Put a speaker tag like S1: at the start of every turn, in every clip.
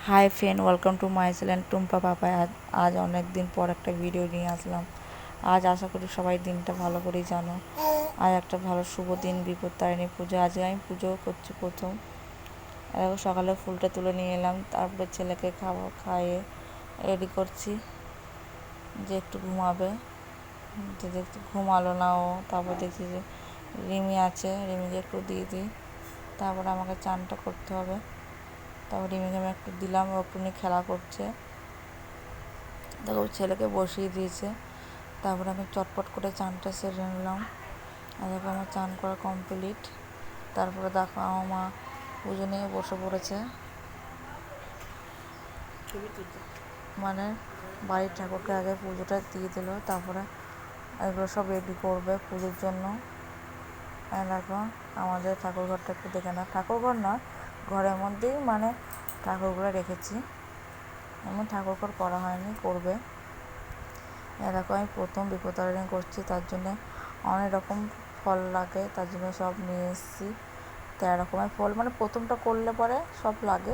S1: Hi friend, welcome to my channel Tumpa পাপায়। আজ অনেক দিন পর একটা ভিডিও নিয়ে আসলাম। আজ আশা করি সবাই দিনটা ভালো করেই জানো। আজ একটা ভালো শুভ দিন, বিপত্তারিণী পুজো। আজকে আমি পুজো করছি প্রথম। সকালে ফুলটা তুলে নিয়ে এলাম, তারপরে ছেলেকে খাইয়ে রেডি করছি যে একটু ঘুমাবে, যে একটু ঘুমালো না ও। তারপর দেখছি যে রিমি আছে, রিমিকে একটু দিয়ে দিই, তারপরে আমাকে চানটা করতে হবে। তারপর রিমিকে আমি একটু দিলাম, ও একটু নিয়ে খেলা করছে। দেখো ছেলেকে বসিয়ে দিয়েছে। তারপরে আমি চটপট করে চানটা সেরে নিলাম। আর দেখো আমার চান করা কমপ্লিট। তারপরে দেখো আমার মা পুজো নিয়ে বসে পড়েছে, মানে বাড়ির ঠাকুরকে আগে পুজোটা দিয়ে দিল, তারপরে এগুলো সব রেডি করবে পুজোর জন্য। দেখো আমাদের ঠাকুরঘরটা একটু দেখে না, ঠাকুরঘর না, ঘরের মধ্যেই মানে ঠাকুরগুলো রেখেছি, এমন ঠাকুরঘর করা হয়নি, করবে। দেখো আমি প্রথম বিপত্তারিণী করছি, তার জন্য অনেক রকম ফল লাগে, তার জন্য সব নিয়ে এসেছি। 13 রকমের ফল, মানে প্রথমটা করলে পরে সব লাগে,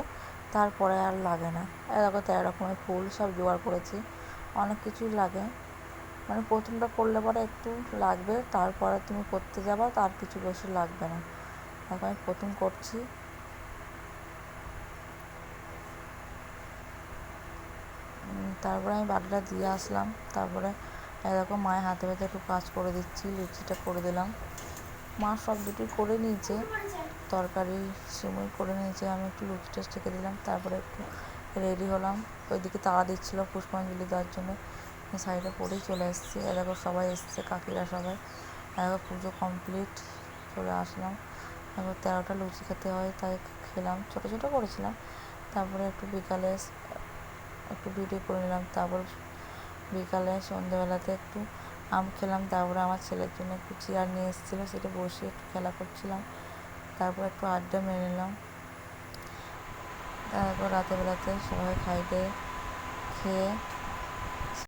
S1: তারপরে আর লাগে না। দেখো 13 রকমের ফুল সব জোগাড় করেছি, অনেক কিছুই লাগে, মানে প্রথমটা করলে পরে একটু লাগবে, তারপরে তুমি করতে যাবা তার কিছু বেশি লাগবে না। দেখো আমি প্রথম করছি। তারপরে আমি বাটিটা দিয়ে আসলাম। তারপরে এরকম মায়ের হাতে হাতে একটু কাজ করে দিচ্ছি, লুচিটা করে দিলাম। মা সব দুটোই করে নিয়েছে, তরকারি সিমুই করে নিয়েছে, আমি একটু লুচিটা শেখে দিলাম। তারপরে একটু রেডি হলাম, ওইদিকে তাড়া দিচ্ছিলো পুষ্পাঞ্জলি দেওয়ার জন্য, শাড়িটা পরেই চলে এসেছি। এরকম সবাই এসছে, কাকিরা সবাই। এরকম পুজো কমপ্লিট, চলে আসলাম। এবার 13টা লুচি খেতে হয়, তাই খেলাম, ছোটো ছোটো করেছিলাম। তারপরে একটু বিকালে একটু ভিডিও করে নিলাম। তারপর বিকালে সন্ধ্যেবেলাতে একটু আম খেলাম। তারপরে আমার ছেলের জন্য একটু চেয়ার নিয়ে এসেছিলো, সেটা বসে একটু খেলা করছিলাম। তারপর একটু আড্ডা মেরে নিলাম। তারপর রাতেরবেলাতে সবাই খেয়ে